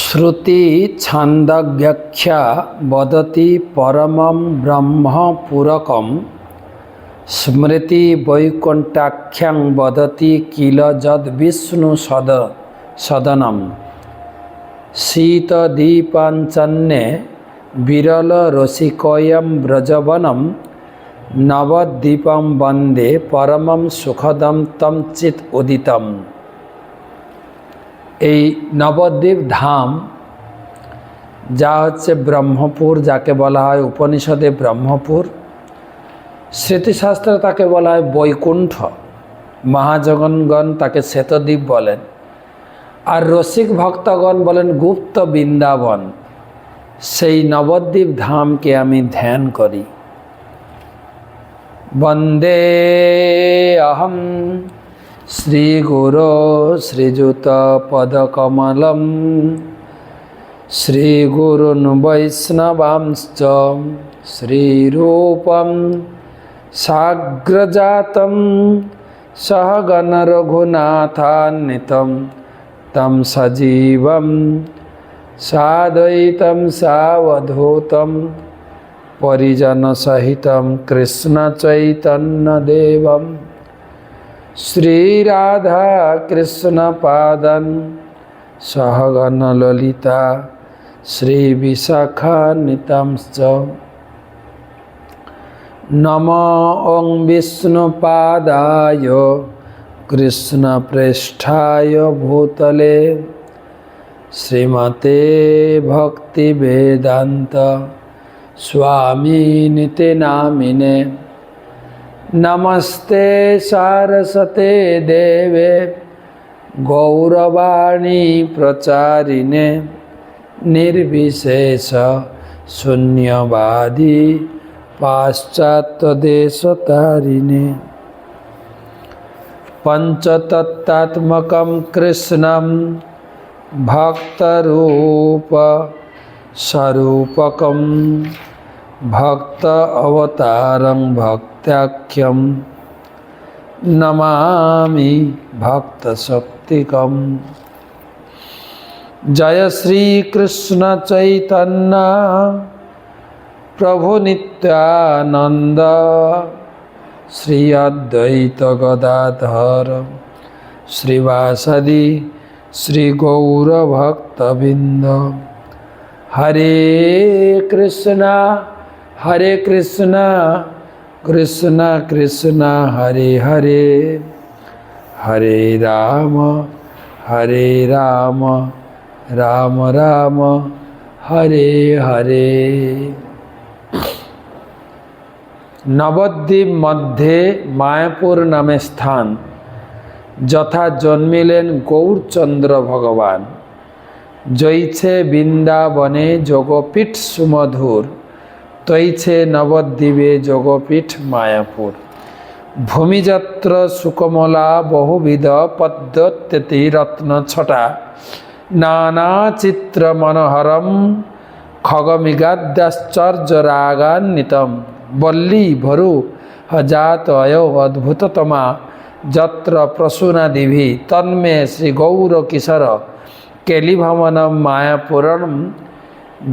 श्रुति छांदव्याख्या वदति परमं ब्रह्म पूरकं स्मृति वैकुंठाख्यं वदति किल जद विष्णु सदनम शीतदीपांचन्ये विरल रसिकोयं ब्रजवनं नवद्वीपं वंदे परमं सुखदं तम चित उदितम। এই নবদ্বীপ ধাম যা হচ্ছে ব্রহ্মপুর, যাকে বলা হয় উপনিষদে ব্রহ্মপুর, স্মৃতিশাস্ত্রে তাকে বলা হয় বৈকুণ্ঠ, মহাজগণগণ তাকে শ্বেতদ্বীপ বলেন, আর রসিক ভক্তগণ বলেন গুপ্ত বৃন্দাবন। সেই নবদ্বীপ ধামকে আমি ধ্যান করি। বন্দে অহম শ্রীগুরো শ্রীযুত পদকমলম শ্রীগুরুন বৈষ্ণবাংশ্চ শ্রীরূপম সাগ্রজাতম সহগণ রঘুনাথান্বিতম তম সজীবম সাদ্বৈতম সাবধূতম পরিজন সহিতম কৃষ্ণ চৈতন্য দেবম श्री राधा कृष्ण पादन सहगण ललिता श्री विशाखान्वितांश्च। नमो ओं विष्णुपादाय कृष्ण प्रेष्ठाय भूतले श्रीमते भक्ति वेदांत स्वामिनिते नामिने। नमस्ते सारस्वते देवे गौरवाणी प्रचारिणे निर्विशेष शून्यवादी पाश्चात्यदेशतारिणे। पंचतत्त्वात्मकं कृष्णं भक्तरूप स्वरूपकं भक्त अवतारं भक्त्याख्यं नमामि भक्तशक्तिकं। जय श्री कृष्ण चैतन्य प्रभु नित्यानंद श्री अद्वैत गदाधर श्रीवासदि श्री गौर भक्तबिंद। हरे कृष्णा कृष्ण कृष्ण हरे हरे, हरे राम राम राम हरे हरे। नवद्वीप मध्य मायापुर नामे स्थान, যথা জন্মিলেন গৌরচন্দ্র ভগবান। জৈছে বৃন্দাবনে যোগপীঠ সুমধুর, তৈছে নবদ্বীপে যোগপীঠ মায়াপুর। ভূমিযত্র সুকমলা বহুবিধ পদ্মত্যতি রত্ন ছটা, নানা চিত্র মনোহরম খগমিগাদ্যাশ্চর্য রাগান্বিতম। বল্লী ভরু হজাত অয় অদ্ভুততমা যত্র প্রসূনাদিভি তন্মে শ্রী গৌর কিশোর কেলিভমনম মায়াপুরম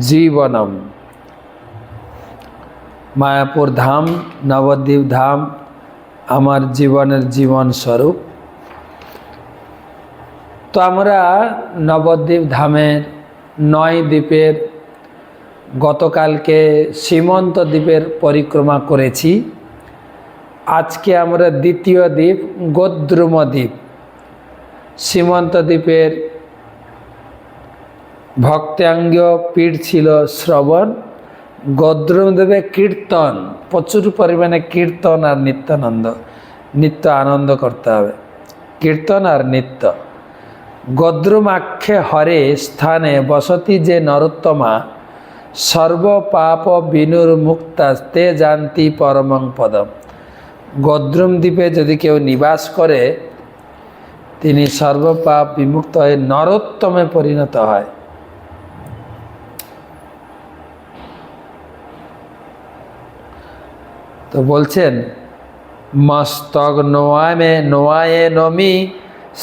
জীবনম। মায়াপুর ধাম, নবদ্বীপ ধাম আমার জীবনের জীবন স্বরূপ। তো আমরা নবদ্বীপ ধামের 9 দ্বীপের গতকালকে সীমন্ত দ্বীপের পরিক্রমা করেছি। আজকে আমরা দ্বিতীয় দ্বীপ গোদ্রুম দ্বীপ। সীমন্ত দ্বীপের ভক্তাঙ্গ পীঠ ছিল শ্রবণ, গোদ্রুম দ্বীপে কীর্তন, প্রচুর পরিমাণে কীর্তন আর নিত্য আনন্দ করতে হবে, কীর্তন আর নিত্য। গোদ্রুমাখ্যে হরে স্থানে বসতি যে নরোত্তমা, সর্বপাপ বিনুর্মুক্তা তে জানতি পরমং পদম। গোদ্রুম দ্বীপে যদি কেউ নিবাস করে তিনি সর্বপাপ বিমুক্ত হয়ে নরোত্তমে পরিণত হয়। তো বলছেন মস্তক নোয়ায়ে নমি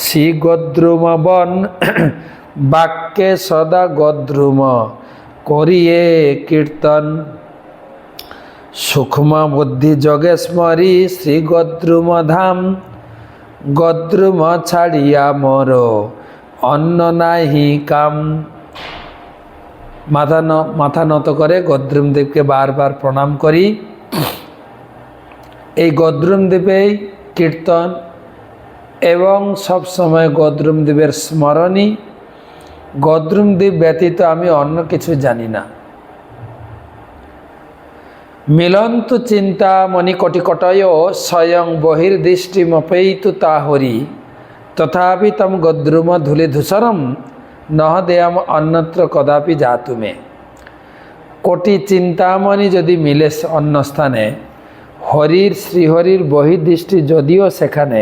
শ্রী গোদ্রুম বন বাক্যে সদা গদ্রুম করিয়ে কীর্তন, সূক্ষ্ম বুদ্ধি যোগেশ্বরী শ্রী গদ্রুম ধাম, গদ্রুম ছাড়িয়া মর অন্য নাহি কাম। মাথা নত করে গদ্রুম দেবকে বারবার প্রণাম করি। এই গদ্রুম দেবেই কীর্তন এবং সবসময় গদ্রুম দেবের স্মরণী। গদ্রুম দেব ব্যতীত আমি অন্য কিছু জানি না। মিলন্তু চিন্তামণি কটিকটয় স্বয়ং বহির্দৃষ্টিমপৈতু তাহরি, তথাপি তম গদ্রুম ধূলিধূসরম নহ দেয়াম অন্যত্র কদাপি জাতুমে। কোটি চিন্তামণি যদি মিলে অন্য স্থানে, শ্রীহরির বহির্দৃষ্টি যদিও সেখানে,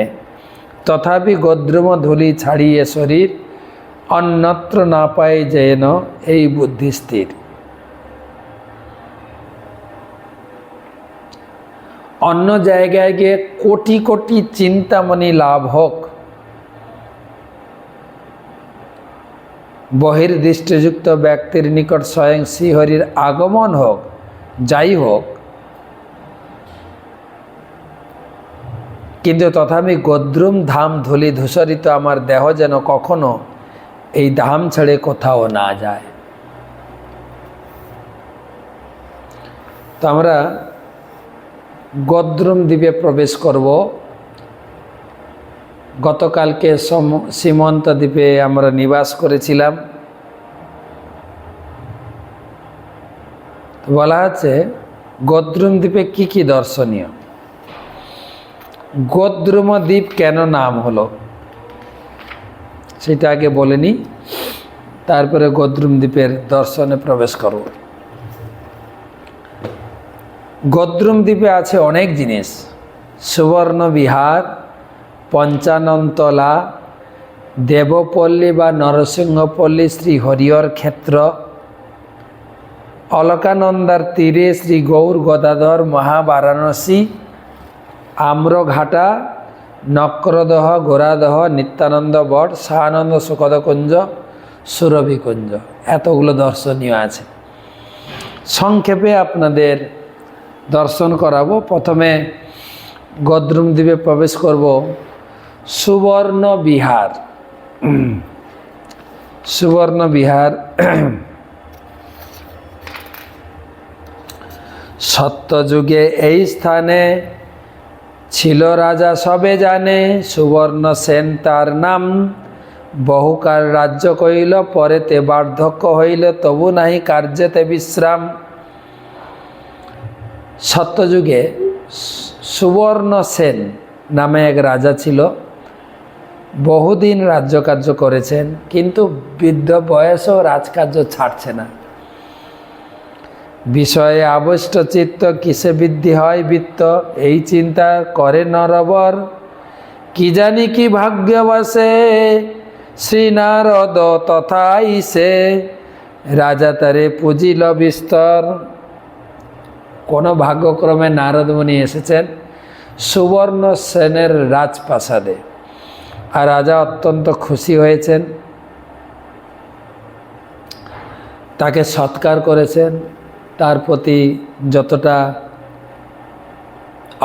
তথাপি গদ্রুম ধূলি ছাড়িয়ে শরীর অন্যত্র না পায় যেন এই বুদ্ধি স্থির। অন্য জায়গায় গিয়ে কোটি কোটি চিন্তামণি লাভ হোক, বহির্দৃষ্টিযুক্ত ব্যক্তির নিকট স্বয়ং শ্রীহরির আগমন হোক, যাই হোক, কিন্তু তথাপি গদ্রুম ধাম ধূলি ধূসরিত আমার দেহ যেন কখনো এই ধাম ছেড়ে কোথাও না যায়। তো আমরা গদ্রুম দ্বীপে প্রবেশ করব। গতকালকে সীমন্ত দ্বীপে আমরা নিবাস করেছিলাম। বলা হচ্ছে গদ্রুম দ্বীপে কি কি দর্শনীয়। গদ্রুম দ্বীপ কেন নাম হলো সেটা আগে বলে নিই, তারপরে গদ্রুম দ্বীপের দর্শনে প্রবেশ করব। গদ্রুম দ্বীপে আছে অনেক জিনিস। সুবর্ণ বিহার, পঞ্চাননতলা, দেবপল্লী বা নরসিংহপল্লী শ্রী হরিহর ক্ষেত্র, অলকানন্দার তীরে শ্রী গৌর গদাধর মহাবারাণসী, আম্রঘাটা, নক্রদহ, গোরাদহ, নিত্যানন্দ বট, শাহানন্দ সুখদকুঞ্জ, সুরভিকুঞ্জ, এতগুলো দর্শনীয় আছে। সংক্ষেপে আপনাদের দর্শন করাবো। প্রথমে গদ্রুম দ্বীপে প্রবেশ করব। সুবর্ণ বিহার। সুবর্ণ বিহার সত্যযুগে এই স্থানে ছিল রাজা সবে জানে, সুবর্ণ সেন তার নাম, বহুকাল রাজ্য কইল পরেতে বার্ধক্য হইল, তবু নাহি কার্যেতে বিশ্রাম। সত্যযুগে সুবর্ণ সেন নামে এক রাজা ছিল। বহুদিন রাজ্যকার্য করেছেন, কিন্তু বৃদ্ধ বয়সেও রাজকার্য ছাড়ছে না। বিষয়ে আবষ্ট চিত্ত, কিসে বৃদ্ধি হয় বৃত্ত, এই চিন্তা করে নরবর। কি জানি কি ভাগ্যবশে শ্রীনারদ তথাই সে, রাজা তারে পুজিল বিস্তর। কোনো ভাগ্যক্রমে নারদ মুনি এসেছেন সুবর্ণ সেনের রাজপ্রাসাদে, আর রাজা অত্যন্ত খুশি হয়েছেন, তাকে সৎকার করেছেন, তার প্রতি যতটা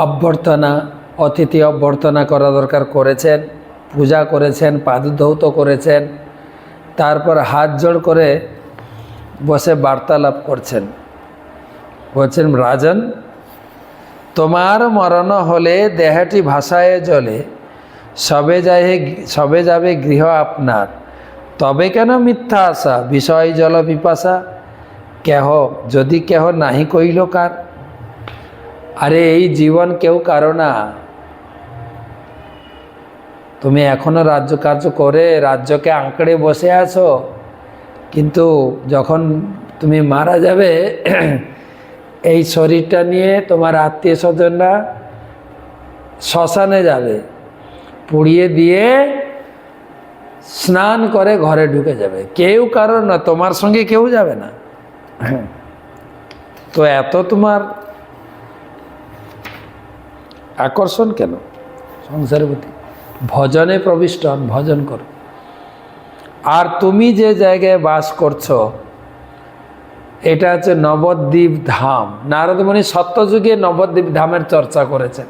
অভ্যর্থনা, অতিথি অভ্যর্থনা করা দরকার করেছেন, পূজা করেছেন, পাদধৌত করেছেন। তারপর হাত জোড় করে বসে বার্তালাপ করছেন। বলছেন, রাজন, তোমার মরণ হলে দেহটি ভাসায় জলে, সবে যাবে গৃহ আপনার, তবে কেন মিথ্যা আশা, বিষয় জল পিপাসা, কেহ যদি কেহ নাহি কইল কার। আরে এই জীবন কেউ কারো না। তুমি এখনো রাজ্য কার্য করে রাজ্যকে আঁকড়ে বসে আছো, কিন্তু যখন তুমি মারা যাবে এই শরীরটা নিয়ে তোমার আত্মীয় স্বজনরা শ্মশানে যাবে, পুড়িয়ে দিয়ে স্নান করে ঘরে ঢুকে যাবে। কেউ কারণ না, তোমার সঙ্গে কেউ যাবে না। তো এত তোমার আকর্ষণ কেন সংসারের প্রতি? ভজনে প্রবিষ্ট হন, ভজন করো। আর তুমি যে জায়গায় বাস করছো এটা হচ্ছে নবদ্বীপ ধাম। নারদ মুনি সত্যযুগে নবদ্বীপ ধামের চর্চা করেছেন।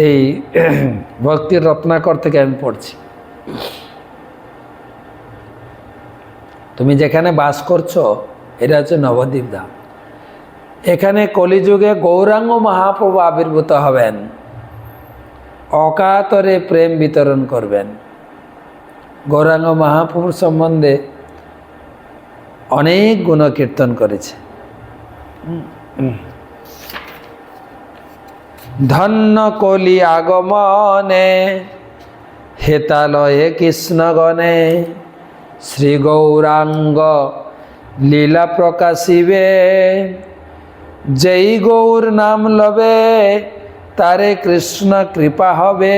এই ভক্তির রত্নাকর থেকে আমি পড়ছি। তুমি যেখানে বাস করছো এটা হচ্ছে নবদ্বীপ ধাম। এখানে কলিযুগে গৌরাঙ্গ মহাপ্রভু আবির্ভূত হবেন, অকাতরে প্রেম বিতরণ করবেন। গৌরাঙ্গ মহাপ্রভুর সম্বন্ধে অনেক গুণকীর্তন করেছে। ধন্য কলি আগমনে হেতালয়ে কৃষ্ণগণে শ্রী গৌরাঙ্গ লীলা প্রকাশিবে যেই গৌর নাম লবে তারে কৃষ্ণ কৃপা হবে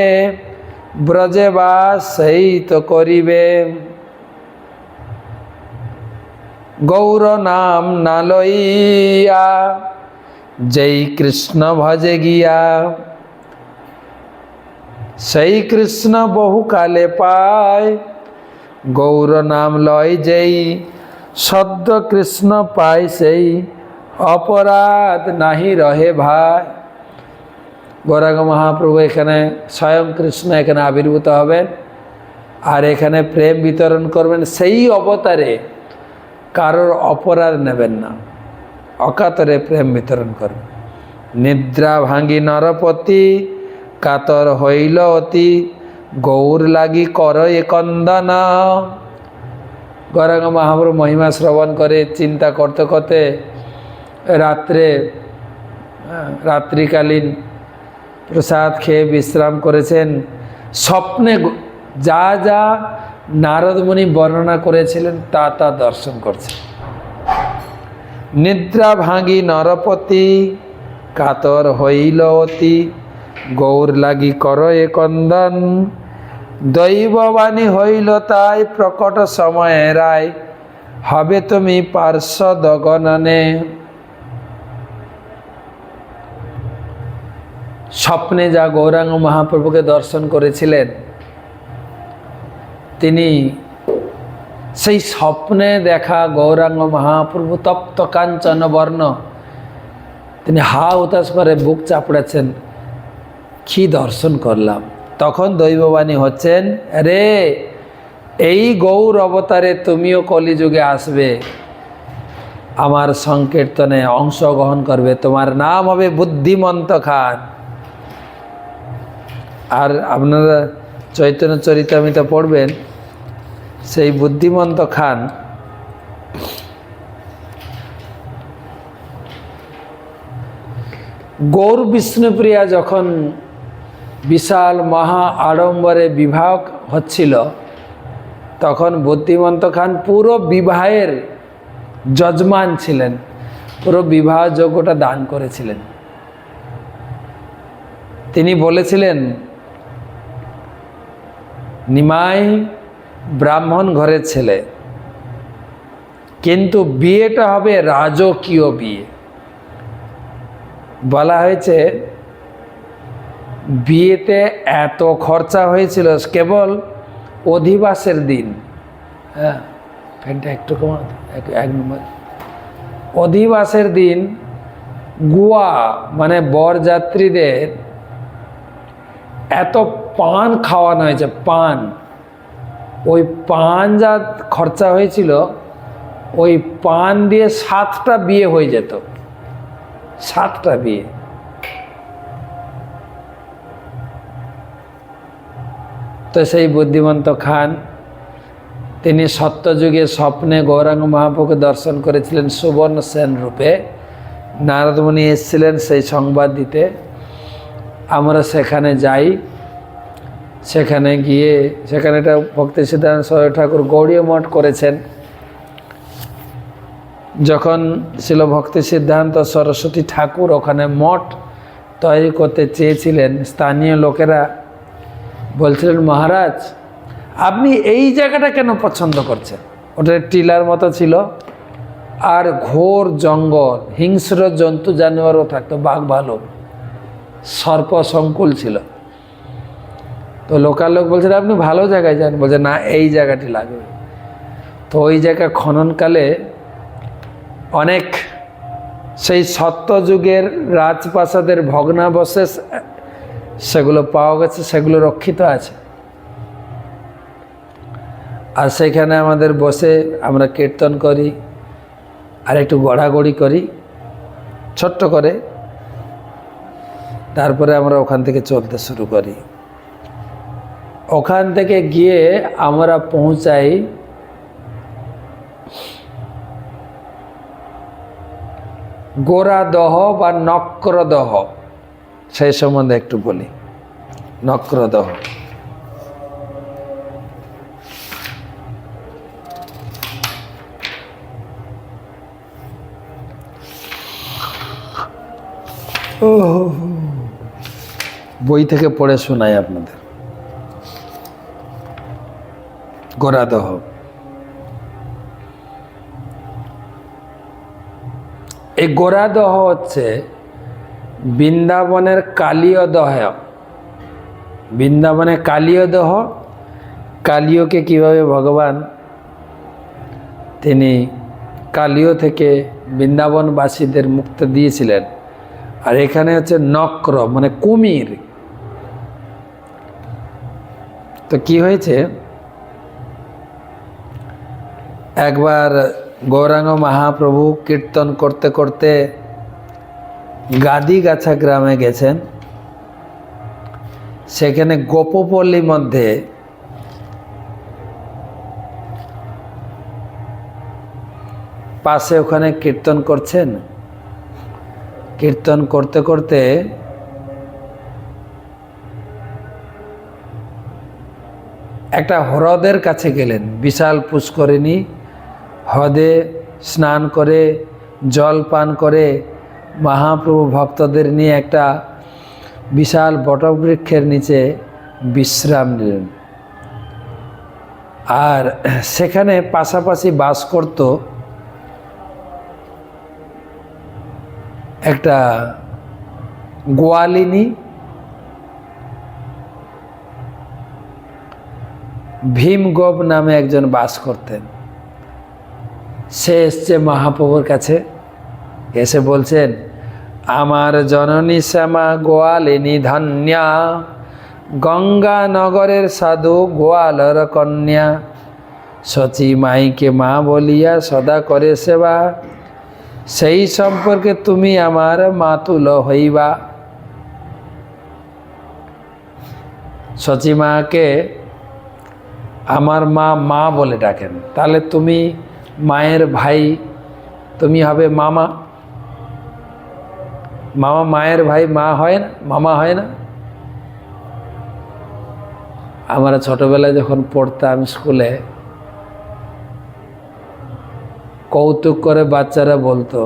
ব্রজে বাস সেই তো করিবে গৌর নাম না লইয়া যেই কৃষ্ণ ভজে গিয়া সেই কৃষ্ণ বহুকালে পায় গৌর নাম লয় যেই সদ্য কৃষ্ণ পায় সেই অপরাধ নাহি রহে ভাই। গৌরাঙ্গ মহাপ্রভু এখানে স্বয়ং কৃষ্ণ এখানে আবির্ভূত হবেন আর এখানে প্রেম বিতরণ করবেন। সেই অবতারে কারোর অপরাধ নেবেন না, অকাতরে প্রেম বিতরণ করবেন। নিদ্রা ভাঙ্গি নরপতি কাতর হইল অতি গৌর লাগি কর এ কন্দন। গৌরাঙ্গ মহাপ্রভু মহিমা শ্রবণ করে চিন্তা করতে করতে রাত্রিকালীন প্রসাদ খেয়ে বিশ্রাম করেছেন। স্বপ্নে যা যা নারদ মুনি বর্ণনা করেছিলেন তা তা দর্শন করছে। নিদ্রা ভাঙ্গি নরপতি কাতর হইল অতি গৌর লাগি কর এ কন্দন। দৈববাণী হইল তাই প্রকট সময়ে রায় হবে তুমি পার্শ্বদ গণনে। স্বপ্নে যা গৌরাঙ্গ মহাপ্রভুকে দর্শন করেছিলেন তিনি সেই স্বপ্নে দেখা গৌরাঙ্গ মহাপ্রভু তপ্ত কাঞ্চন বর্ণ, তিনি হা উতাস করে বুক চাপড়াচ্ছেন, কি দর্শন করলাম। তখন দৈববাণী হচ্ছেন, রে এই গৌর অবতারে তুমিও কলিযুগে আসবে, আমার সংকীর্তনে অংশগ্রহণ করবে, তোমার নাম হবে বুদ্ধিমন্ত খান। আর আপনারা চৈতন্য চরিতামৃত পড়বেন, সেই বুদ্ধিমন্ত খান গৌর বিষ্ণুপ্রিয়া যখন বিশাল মহা আড়ম্বরে বিবাহ হচ্ছিল তখন বুদ্ধিমন্ত খান পুরো বিবাহের যজমান ছিলেন, পুরো বিবাহ যজ্ঞটা দান করেছিলেন। তিনি বলেছিলেন, নিমাই ব্রাহ্মণ ঘরের ছেলে, কিন্তু বিয়েটা হবে রাজকীয় বিয়ে। বলা হয়েছে বিয়েতে এত খরচা হয়েছিল কেবল অধিবাসের দিন। হ্যাঁ, ফ্যানটা একটু কমা, এক নম্বর। অধিবাসের দিন গুয়া মানে বরযাত্রীদের এত পান খাওয়ানো হয়েছে, পান। ওই পান যা খরচা হয়েছিল, ওই পান দিয়ে 7টা বিয়ে হয়ে যেত, 7টা বিয়ে। তো সেই বুদ্ধিমন্ত খান তিনি সত্যযুগে স্বপ্নে গৌরাঙ্গ মহাপ্রভুকে দর্শন করেছিলেন সুবর্ণ সেন রূপে। নারদ মুনি এসেছিলেন সেই সংবাদ দিতে। আমরা সেখানে যাই, সেখানে গিয়ে সেখানে একটা ভক্তি সিদ্ধান্ত সরস্বতী ঠাকুর গৌড়ীয় মঠ করেছেন। যখন ছিল ভক্তি সিদ্ধান্ত সরস্বতী ঠাকুর ওখানে মঠ তৈরি করতে চেয়েছিলেন, স্থানীয় লোকেরা বলছিলেন, মহারাজ আপনি এই জায়গাটা কেন পছন্দ করছেন? ওটা টিলার মতো ছিল আর ঘোর জঙ্গল, হিংস্র জন্তু জানোয়ারও থাকতো, বাঘ ভালুক, সর্প সংকুল ছিল। তো লোকাল লোক বলছে আপনি ভালো জায়গায় যান, বলছে না এই জায়গাটি লাগবে। তো ওই জায়গা খননকালে অনেক সেই সত্যযুগের রাজপ্রাসাদের ভগ্নাবশেষ সেগুলো পাওয়া গেছে, সেগুলো রক্ষিত আছে। আর সেখানে আমাদের বসে আমরা কীর্তন করি আর একটু গড়াগড়ি করি ছোট্ট করে, তারপরে আমরা ওখান থেকে চলতে শুরু করি। ওখান থেকে গিয়ে আমরা পৌঁছাই গোরাদহ বা নক্রদহ, সেই সম্বন্ধে একটু বলি। নক্রদহ বই থেকে পড়ে শোনাই আপনাদের। গোরাদহ এই গোরাদহ হচ্ছে বৃন্দাবনের কালীয়দহ। বৃন্দাবনে কালীয়দহ, কালীয়কে কিভাবে ভগবান তিনি কালীয় থেকে বৃন্দাবনবাসীদের মুক্তি দিয়েছিলেন। আর এখানে হচ্ছে নক্র মানে কুমির। তো কি হয়েছে, একবার গৌরাঙ্গ মহাপ্রভু কীর্তন করতে করতে গাদিগাছা গ্রামে গেছেন। সেখানে গোপপল্লী মধ্যে পাশে ওখানে কীর্তন করছেন। কীর্তন করতে করতে একটা হ্রদের কাছে গেলেন, বিশাল পুষ্করিণী। হ্রদে স্নান করে জল পান করে মহাপ্রভু ভক্তদের নিয়ে একটা বিশাল বটবৃক্ষের নিচে বিশ্রাম নিলেন। আর সেখানে পাশাপাশি বাস করত একটা গোয়ালিনী, ভীমগোপ নামে একজন বাস করতেন। সে এসছে মহাপ্রভুর কাছে, এসে বলছেন, আমার জননী শ্যামা গোয়ালিনী ধন্যা, গঙ্গা নগরের সাধু গোয়ালর কন্যা, সচী মাইকে মা বলিয়া সদা করে সেবা, সেই সম্পর্কে তুমি আমার মাতুল হইবা। সচী মাকে আমার মা মা বলে ডাকেন, তাহলে তুমি মায়ের ভাই, তুমি হবে মামা। মামা মায়ের ভাই মা হয় না, মামা হয় না? আমরা ছোটবেলায় যখন পড়তাম স্কুলে, কৌতুক করে বাচ্চারা বলতো,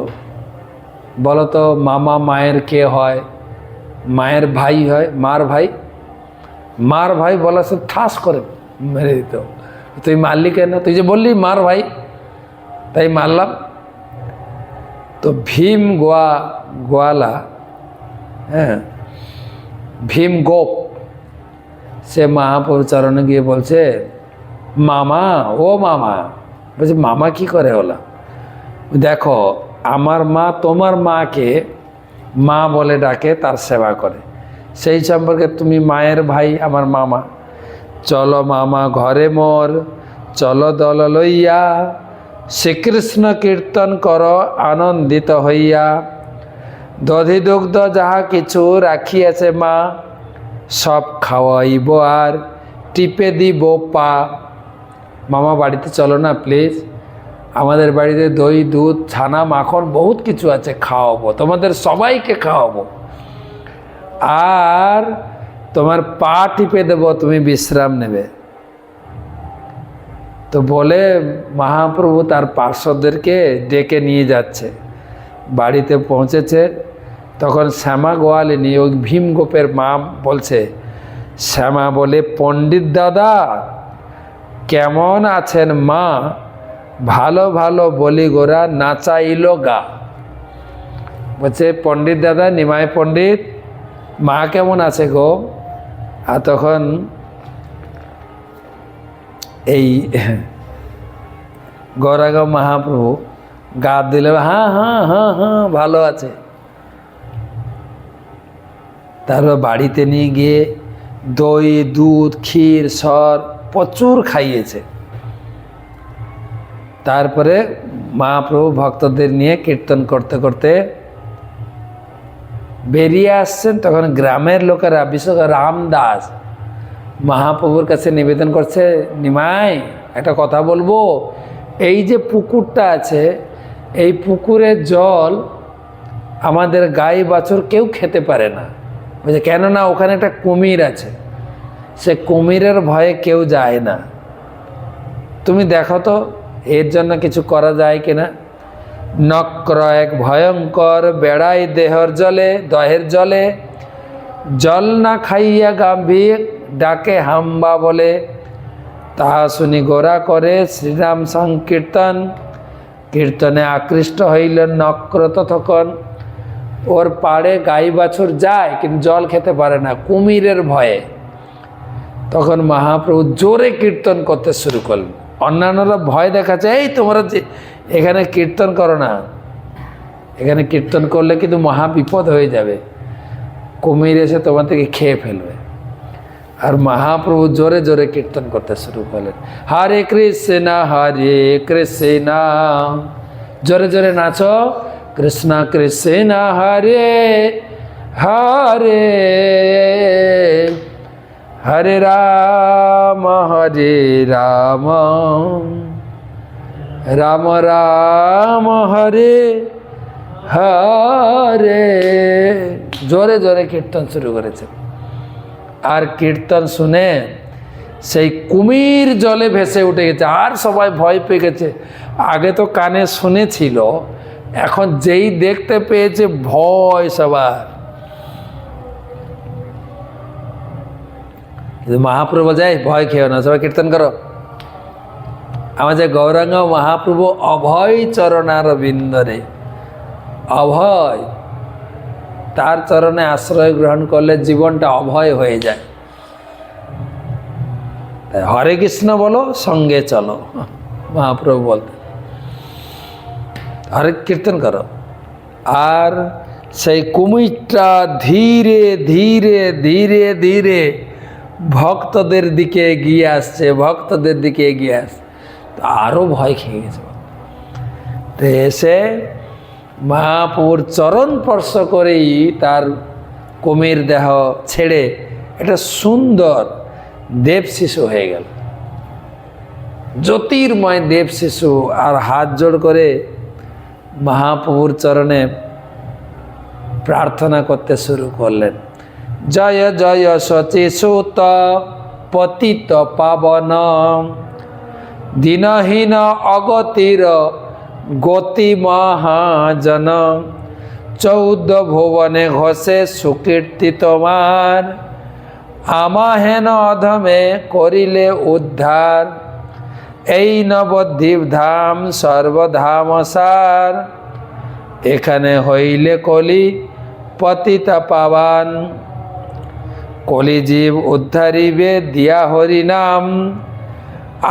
বলো তো মামা মায়ের কে হয়? মায়ের ভাই হয়, মার ভাই। মার ভাই বলা সব ঠাস করে মেরে দিত। তুই মারলি কেন? তুই যে বললি মার ভাই, তাই মারলাম। তো ভীম গোয়ালা, হ্যাঁ, ভীম গোপ, সে মহাপ্রভুর চরণে গিয়ে বলছে, মামা, ও মামা। বলছে মামা কি করে হলো? দেখো আমার মা তোমার মাকে মা বলে ডাকে, তার সেবা করে, সেই সম্পর্কে তুমি মায়ের ভাই, আমার মামা। চলো মামা ঘরে মোর, চলো দল লইয়া, শ্রীকৃষ্ণ কীর্তন কর আনন্দিত হইয়া, দধি দুগ্ধ যাহা কিছু রাখিয়াছে মা, সব খাওয়াইব আর টিপে দিব পা। মামা বাড়িতে চলো না প্লিজ, আমাদের বাড়িতে দই দুধ ছানা মাখন বহুত কিছু আছে, খাওয়াবো, তোমাদের সবাইকে খাওয়াবো, আর তোমার পা টিপে দেবো, তুমি বিশ্রাম নেবে। তো বলে মহাপ্রভু তার পার্শ্বদেরকে ডেকে নিয়ে যাচ্ছে। বাড়িতে পৌঁছেছে, তখন শ্যামা গোয়ালিনী, ওই ভীমগোপের মা বলছে, শ্যামা বলে, পণ্ডিত দাদা কেমন আছেন মা? ভালো ভালো বলি গোরা নাচাইল গা। বলছে পণ্ডিত দাদা, নিমাই পণ্ডিত, মা কেমন আছে গো? আর তখন এই গৌরাঙ্গ মহাপ্রভু গা দিলে, হ্যাঁ হ্যাঁ হ্যাঁ হ্যাঁ ভালো আছে। তারপর বাড়িতে নিয়ে গিয়ে দই, দুধ, ক্ষীর, সর প্রচুর খাইয়েছে। তারপরে মহাপ্রভু ভক্তদের নিয়ে কীর্তন করতে করতে বেরিয়ে আসছেন। তখন গ্রামের লোকেরা, বিশেষ করে রামদাস মহাপ্রভুর কাছে নিবেদন করছে, নিমাই একটা কথা বলবো, এই যে পুকুরটা আছে, এই পুকুরের জল আমাদের গাই বাছুর কেউ খেতে পারে না। বলছে কেননা ওখানে একটা কুমির আছে, সে কুমিরের ভয়ে কেউ যায় না। তুমি দেখো তো এর জন্য কিছু করা যায় কিনা। নক্র এক ভয়ঙ্কর বেড়াই দহের জলে, জল না খাইয়া গাম্ভীর ডাকে হাম্বা বলে। তাহা শুনি গোরা করে শ্রীরাম সংকীর্তন, কীর্তনে আকৃষ্ট হইল নক্র ততক্ষণ। ওর পাড়ে গাই বাছুর যায় কিন্তু জল খেতে পারে না কুমিরের ভয়ে। তখন মহাপ্রভু জোরে কীর্তন করতে শুরু করলেন। অন্যান্যরা ভয় দেখাচ্ছে, এই তোমরা যে এখানে কীর্তন করো না, এখানে কীর্তন করলে কিন্তু মহা বিপদ হয়ে যাবে, কুমির এসে তোমার থেকে খেয়ে ফেলবে। আর মহাপ্রভু জোরে জোরে কীর্তন করতে শুরু করলেন, হরে কৃষ্ণ জোরে জোরে নাচো, কৃষ্ণ কৃষ্ণ হরে হরে, হরে রাম রাম রাম হরে হরে। জোরে জোরে কীর্তন শুরু করেছে। আর কীর্তন শুনে সেই কুমির জলে ভেসে উঠে গেছে। আর সবাই ভয় পেয়ে গেছে। আগে তো কানে শুনেছিল, এখন যেই দেখতে পেয়েছে ভয় সবার। মহাপ্রভু যায়, ভয় খেও না, সবাই কীর্তন করো। আমাদের গৌরাঙ্গ মহাপ্রভু অভয় চরণার বিন্দরে, অভয়, তার চরণে আশ্রয় গ্রহণ করলে জীবনটা অভয় হয়ে যায়। হরে কৃষ্ণ বলো, সঙ্গে চলো, মহাপ্রভু বলতে, হরে কীর্তন করো। আর সেই কুমিরটা ধীরে ধীরে ধীরে ধীরে ভক্তদের দিকে এগিয়ে আসছে, ভক্তদের দিকে এগিয়ে আসছে। আরও ভয় খেয়ে গেছে। তো এসে মহাপ্রভুর চরণ স্পর্শ করেই তার কুমির দেহ ছেড়ে একটা সুন্দর দেব শিশু হয়ে গেল, জ্যোতির্ময় দেব শিশু। আর হাত জোড় করে মহাপ্রভুর চরণে প্রার্থনা করতে শুরু করলেন, জয় জয় সচিসুত পতিত পাবন, দীনহীন অগতির গতি মহাজন, 14 ভুবনে ঘষে সুকীর্তি তোমার, আমাহেন অধমে করিলে উদ্ধার, এই নবদ্বীপ ধাম সর্বধাম সার, এখানে হইলে কলি পতিতা পাবান, কলিজীব উদ্ধারিবে দিয়া হরিনাম,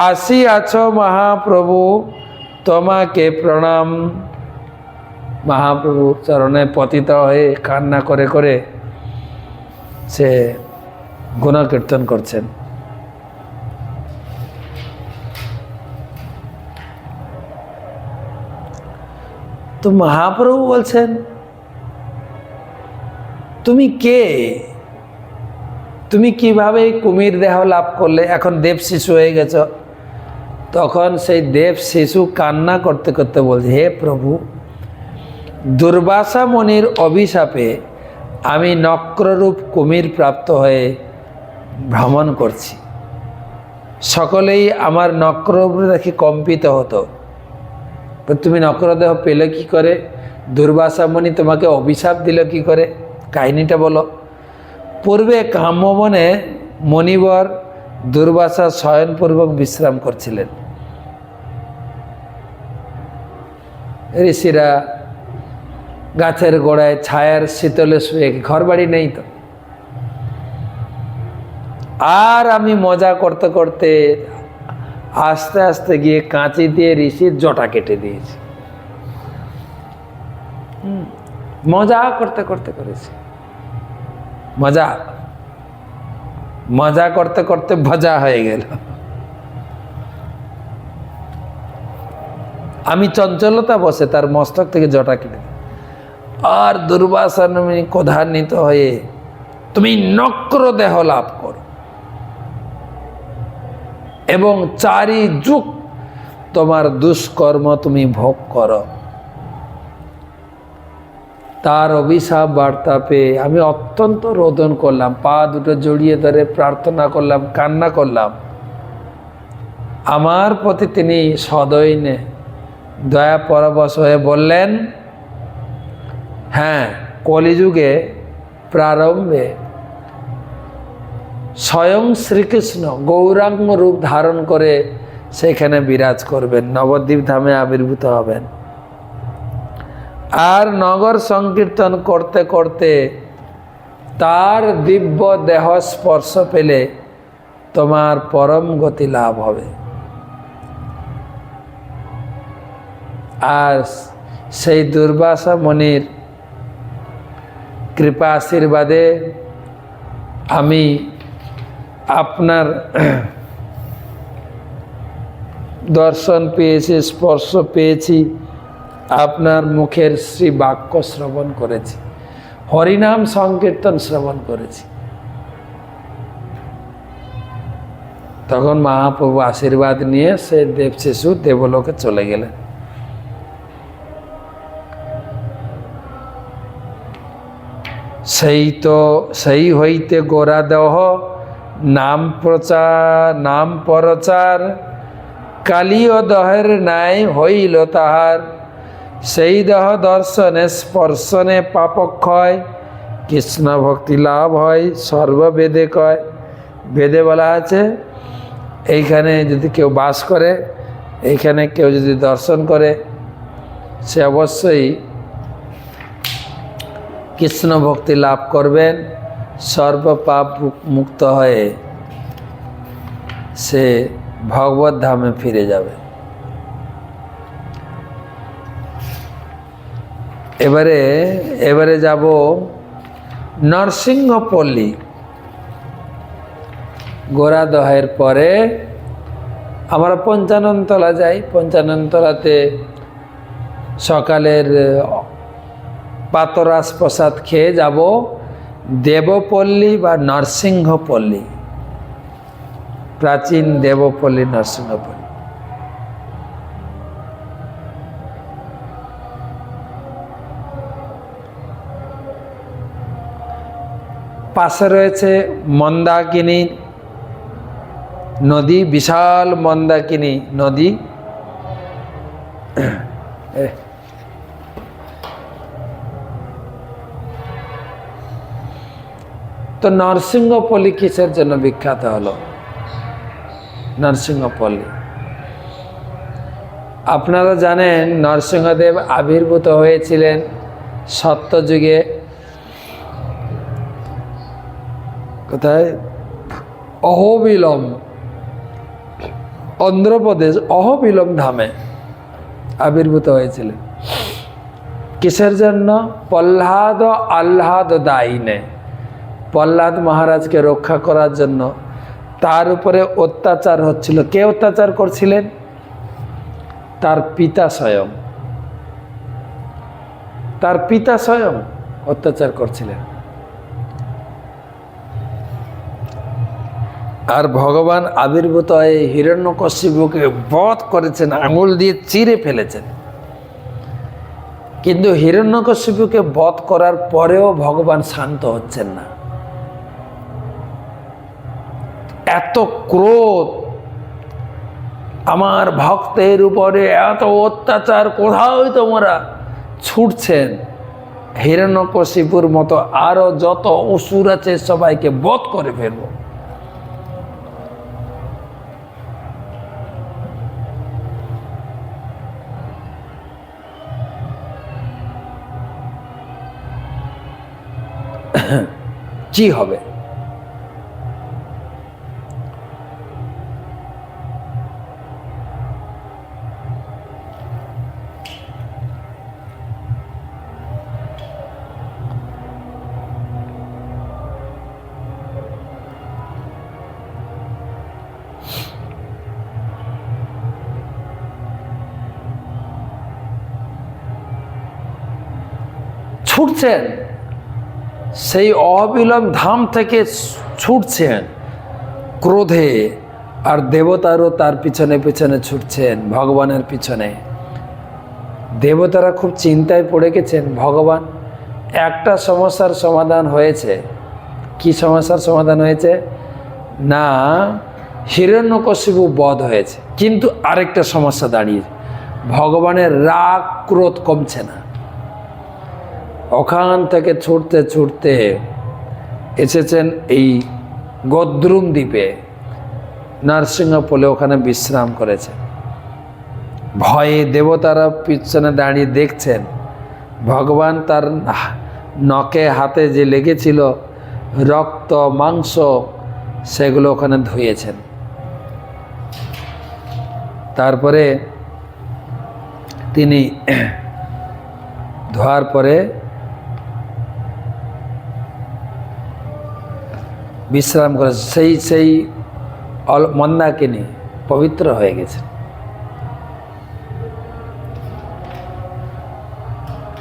আসিয়াছ মহাপ্রভু তোমাকে প্রণাম। মহাপ্রভু চরণে পতিত হয়ে কান্না করে করে সে গুণকীর্তন করছেন। তো মহাপ্রভু বলছেন, তুমি কে, তুমি কিভাবে কুমির দেহ লাভ করলে, এখন দেব শিশু হয়ে গেছ। তখন সেই দেব শিশু কান্না করতে করতে বলছে, হে প্রভু, দুর্বাসা মুনির অভিশাপে আমি নক্ররূপ কুমির প্রাপ্ত হয়ে ভ্রমণ করছি। সকলেই আমার নক্ররূপ দেখে কম্পিত হতো। তুমি নক্রদেহ পেলে কি করে? দুর্বাসা মুনি তোমাকে অভিশাপ দিল কি করে? কাহিনীটা বলো। পূর্বে কাম্যবনে মণিবর দুর্বাসা শয়নপূর্বক বিশ্রাম করছিলেন। ঋষিরা গাছের গোড়ায় ছায়ার শীতলে শুয়ে, ঘর বাড়ি নেই তো। আর আমি মজা করতে করতে আস্তে আস্তে গিয়ে কাঁচি দিয়ে ঋষির জটা কেটে দিয়েছে। মজা করতে করতে করেছে, মজা মজা করতে করতে ভজা হয়ে গেল। আমি চঞ্চলতা বসে তার মস্তক থেকে জটা কেটে দিল। আর দুর্বাসা মুনি ক্রোধান্বিত হয়ে, তুমি নক্র দেহ লাভ করো এবং 4 যুগ তোমার দুষ্কর্ম তুমি ভোগ করো। তার অভিশাপ বার্তা পেয়ে আমি অত্যন্ত রোদন করলাম, পা দুটো জড়িয়ে ধরে প্রার্থনা করলাম, কান্না করলাম। আমার প্রতি তিনি সদৈন্যে দয়া পরবশ হয়ে বললেন, হ্যাঁ, কলিযুগে প্রারম্ভে স্বয়ং শ্রীকৃষ্ণ গৌরাঙ্গ রূপ ধারণ করে সেখানে বিরাজ করবেন, নবদ্বীপ ধামে আবির্ভূত হবেন। আর নগর সংকীর্তন করতে করতে তার দিব্য দেহ স্পর্শ পেলে তোমার পরম গতি লাভ হবে। আর সেই দুর্বাসা মুনির কৃপা আশীর্বাদে আমি আপনার দর্শন পেয়েছি, স্পর্শ পেয়েছি, আপনার মুখের শ্রী বাক্য শ্রবণ করেছি, হরিনাম সংকীর্তন শ্রবণ করেছি। তখন মহাপ্রভু আশীর্বাদ নিয়ে সে দেব শিশু দেবলোকে চলে গেলেন। সেই হইতে গোরা দেহ নাম প্রচার, কালীয় দহের নাই হইল তাহার। সেই দেহ দর্শনে স্পর্শনে পাপক্ষয়, কৃষ্ণ ভক্তি লাভ হয় সর্ববেদে কয়। বেদে বলা আছে, এইখানে যদি কেউ বাস করে, এইখানে কেউ যদি দর্শন করে, সে অবশ্যই কৃষ্ণ ভক্তি লাভ করবেন, সর্বপাপ মুক্ত হয়ে সে ভগবত ধামে ফিরে যাবে। এবারে যাব নরসিংহপল্লী। গোরাদহের পরে আমরা পঞ্চাননতলা যাই। পঞ্চাননতলাতে সকালের পাতরাস প্রসাদ খেয়ে যাব দেবপল্লী বা নরসিংহপল্লী, প্রাচীন দেবপল্লী নরসিংহপল্লী। পাশে রয়েছে মন্দাকিনী নদী, বিশাল মন্দাকিনী নদী। তো নরসিংহপল্লী কিসের জন্য বিখ্যাত হলো? নরসিংহপল্লী, আপনারা জানেন নরসিংহদেব আবির্ভূত হয়েছিলেন সত্যযুগে। কোথায়? অহোবিলম, অন্ধ্রপ্রদেশ অহোবিলম ধামে আবির্ভূত হয়েছিলেন। কিসের জন্য? প্রহ্লাদ আহ্লাদ দায়িনে, প্রহ্লাদ মহারাজকে রক্ষা করার জন্য। তার উপরে অত্যাচার হচ্ছিল। কে অত্যাচার করছিলেন? তার পিতা স্বয়ং। তার পিতা স্বয়ং অত্যাচার করছিলেন। আর ভগবান আবির্ভূত হয়ে হিরণ্যকশিপুকে বধ করেছেন, আঙুল দিয়ে চিরে ফেলেছেন। কিন্তু হিরণ্যকশিপুকে বধ করার পরেও ভগবান শান্ত হচ্ছেন না। এত ক্রোধ, আমার ভক্তের উপরে এত অত্যাচার, কোথাও তোমরা ছুটছেন। হিরণ্যকশিপুর মতো আরো যত অসুর আছে সবাইকে বধ করে ফেলবো। কি হবে? ছুটছেন, সেই অবিলম্ব ধাম থেকে ছুটছেন ক্রোধে, আর দেবতারও তার পিছনে পিছনে ছুটছেন ভগবানের পিছনে। দেবতারা খুব চিন্তায় পড়ে গেছেন। ভগবান, একটা সমস্যার সমাধান হয়েছে। কি সমস্যার সমাধান হয়েছে? না, হিরণ্যকশিপু বধ হয়েছে, কিন্তু আরেকটা সমস্যা দাঁড়িয়ে, ভগবানের রাগ ক্রোধ কমছে না। ওখান থেকে ছুটতে ছুটতে এসেছেন এই গদ্রুম দ্বীপে, নরসিংহপুলে, ওখানে বিশ্রাম করেছে। ভয়ে দেবতারা পিছনে দাঁড়িয়ে দেখছেন। ভগবান তার নখে হাতে যে লেগেছিল রক্ত মাংস, সেগুলো ওখানে ধুয়েছেন। তারপরে তিনি ধোয়ার পরে বিশ্রাম করে সেই মন্দাকিনী পবিত্র হয়ে গেছে।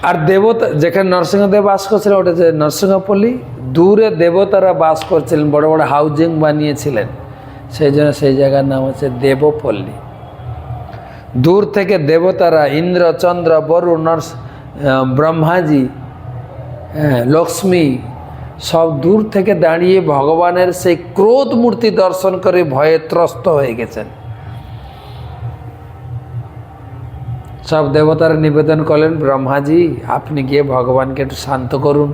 আর দেবতা, যেখানে নরসিংহদেব বাস করছিলেন ওটা যে নরসিংহপল্লী, দূরে দেবতারা বাস করছিলেন, বড় বড় হাউজিং বানিয়েছিলেন, সেই জন্য সেই জায়গার নাম হচ্ছে দেবপল্লী। দূর থেকে দেবতারা, ইন্দ্র, চন্দ্র, বরুণ, ব্রহ্মাজি, লক্ষ্মী, সব দূর থেকে দাঁড়িয়ে ভগবানের সেই ক্রোধ মূর্তি দর্শন করে ভয়ে ত্রস্ত হয়ে গেছেন। সব দেবতারা নিবেদন করলেন, ব্রহ্মাজি আপনি গিয়ে ভগবানকে একটু শান্ত করুন।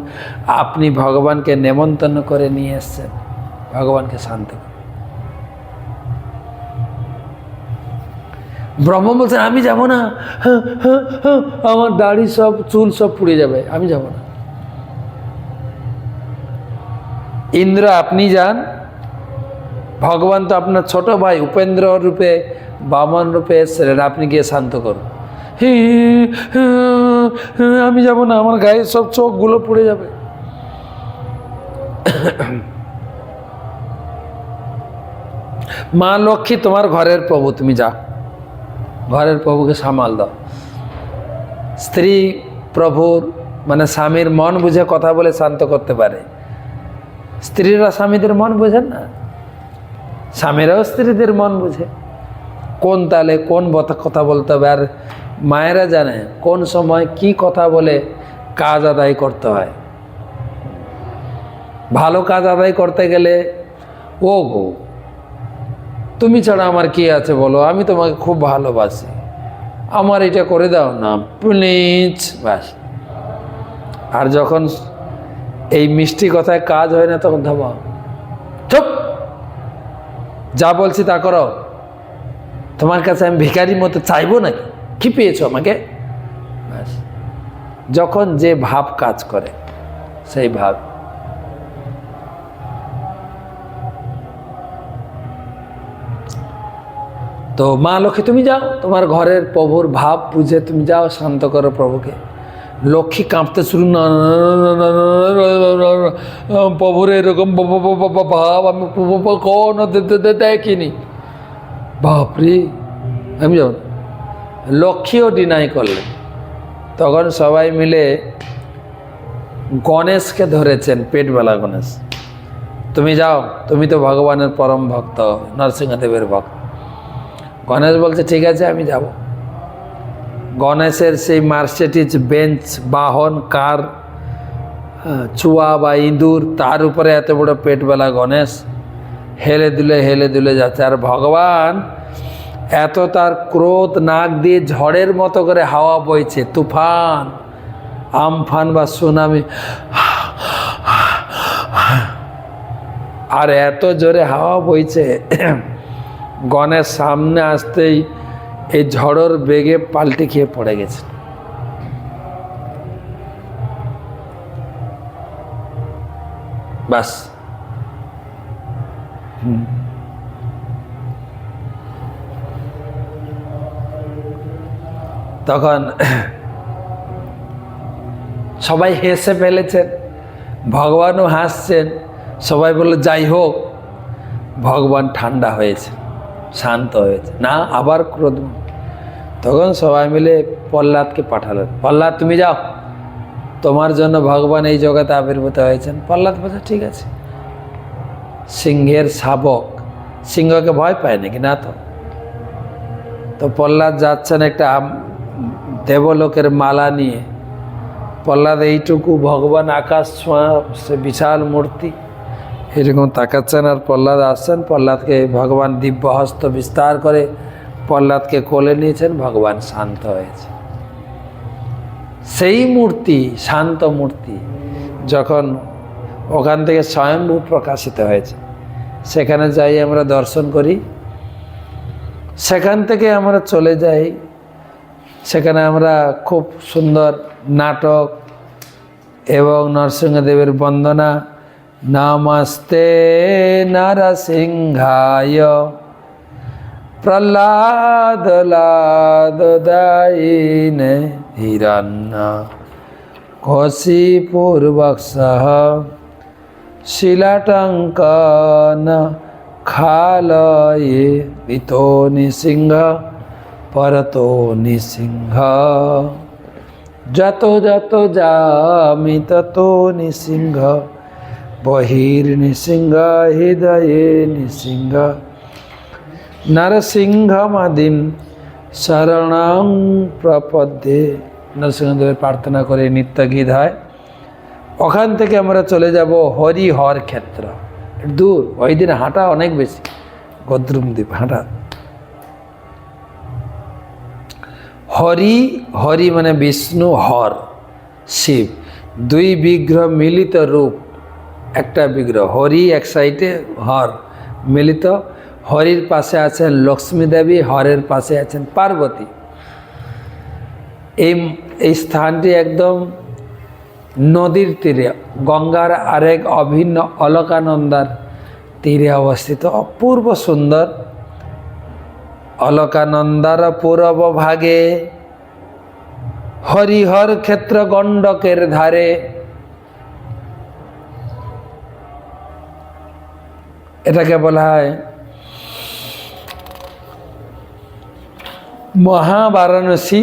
আপনি ভগবানকে নেমন্তন্ন করে নিয়ে এসছেন, ভগবানকে শান্ত করুন। ব্রহ্মা বলছেন, আমি যাব না, আমার দাড়ি সব চুল সব পুড়ে যাবে, আমি যাব না। ইন্দ্র, আপনি যান, ভগবান তো আপনার ছোট ভাই, উপেন্দ্র রূপে, বামন রূপে এসেছিলেন, আপনি গিয়ে শান্ত করুন। আমি যাব না, আমার গায়ে সব চোখগুলো পুড়ে যাবে। মা লক্ষ্মী তোমার ঘরের প্রভু, তুমি যাও, ঘরের প্রভুকে সামাল দাও। স্ত্রী প্রভুর মানে স্বামীর মন বুঝে কথা বলে শান্ত করতে পারে। স্ত্রীরা স্বামীদের মন বোঝেন না, স্বামীরাও স্ত্রীদের মন বুঝে, কোন তালে কোন কথা বলতে হবে। আর মায়েরা জানে কোন সময় কি কথা বলে কাজ আদায় করতে হয়। ভালো কাজ আদায় করতে গেলে, ও গো তুমি ছাড়া আমার কি আছে বলো, আমি তোমাকে খুব ভালোবাসি, আমার এটা করে দাও না প্লিজ, ব্যাস। আর যখন এই মিষ্টি কথায় কাজ হয় না, তখন ধাবা, চুপ, যা বলছি তা করো, তোমার কাছে আমি ভিখারির মতো চাইবো নাকি, কি পেয়েছো আমাকে, ব্যাস। যখন যে ভাব কাজ করে সেই ভাব। তো মা লক্ষ্মী তুমি যাও, তোমার ঘরের প্রভুর ভাব বুঝে তুমি যাও, শান্ত করো প্রভুকে। লক্ষ্মী কাঁপতে শুরু, না প্রভুর এরকম ভাব আমি কোনো দেখিনি, বাপরে আমি যাব। লক্ষ্মীও ডিনাই করলেন। তখন সবাই মিলে গণেশকে ধরেছেন, পেটবেলা গণেশ, তুমি যাও, তুমি তো ভগবানের পরম ভক্ত, নরসিংহদেবের ভক্ত। গণেশ বলছে ঠিক আছে আমি যাব। গণেশের সেই মার্সিডিজ বেঞ্চ বাহন কার, চুয়া বা ইঁদুর, তার উপরে এত বড় পেটবেলা গণেশ হেলে দুলে যাচ্ছে। আর ভগবান এত তার ক্রোধ, নাক দিয়ে ঝড়ের মতো করে হাওয়া বইছে, তুফান, আমফান বা সুনামি, আর এত জোরে হাওয়া বইছে, গণেশ সামনে আসতেই এই ঝড়ের বেগে পাল্টে খেয়ে পড়ে গেছে। বাস, তখন সবাই হেসে ফেলেছেন, ভগবানও হাসছেন। সবাই বলল যাই হোক, ভগবান ঠান্ডা হয়েছে, শান্ত হয়েছে, না আবার ক্রোধ। তখন সবাই মিলে প্রহ্লাদকে পাঠালেন, প্রহ্লাদ তুমি যাও, তোমার জন্য ভগবান এই জগতে আবির্ভূত হয়েছেন। প্রহ্লাদ বলছে ঠিক আছে। সিংহের শাবক সিংহকে ভয় পায় নাকি? না তো। তো প্রহ্লাদ যাচ্ছেন একটা দেবলোকের মালা নিয়ে। প্রহ্লাদ এইটুকু, ভগবান আকাশ ছোঁয়া, সে বিশাল মূর্তি, এরকম তাকাচ্ছেন আর প্রহ্লাদ আসছেন। প্রহ্লাদকে ভগবান দিব্য হস্ত বিস্তার করে প্রহ্লাদকে কোলে নিয়েছেন। ভগবান শান্ত হয়েছে। সেই মূর্তি, শান্ত মূর্তি, যখন ওখান থেকে স্বয়ম্ভূ প্রকাশিত হয়েছে, সেখানে যাই আমরা দর্শন করি। সেখান থেকে আমরা চলে যাই, সেখানে আমরা খুব সুন্দর নাটক এবং নরসিংহদেবের বন্দনা, নমস্তে নরসিংহায় প্রহ্লাদ লাদদায়িনে হিরণ্য কশিপুর্বক্ষঃ শিলাটঙ্কন খালয়ে ইতো নৃসিংহ পরতো নৃসিংহ যত যত যামি ততো নৃসিংহ বহির্নৃসিংহ হৃদয়ে নৃসিংহ নরসিংহমাদিম শরণং প্রপদ্যে। নরসিংহদেবের প্রার্থনা করে নিত্য গীত হয়। ওখান থেকে আমরা চলে যাব হরিহর ক্ষেত্র। দূর, ওই দিন হাঁটা অনেক বেশি, গদ্রুমদ্বীপ হাঁটা। হরি, হরি মানে বিষ্ণু, হর শিব, দুই বিগ্রহ মিলিত রূপ, একটা বিগ্রহ হরি এক সাইডে, হর মিলিত। হরির পাশে আছেন লক্ষ্মী দেবী, হরের পাশে আছেন পার্বতী। এই স্থানটি একদম নদীর তীরে, গঙ্গার আরেক অভিন্ন অলকানন্দার তীরে অবস্থিত। অপূর্ব সুন্দর। অলকানন্দার পূর্ব ভাগে হরিহর ক্ষেত্র গণ্ডকের ধারে। এটাকে বলা হয় মহাবারাণসী।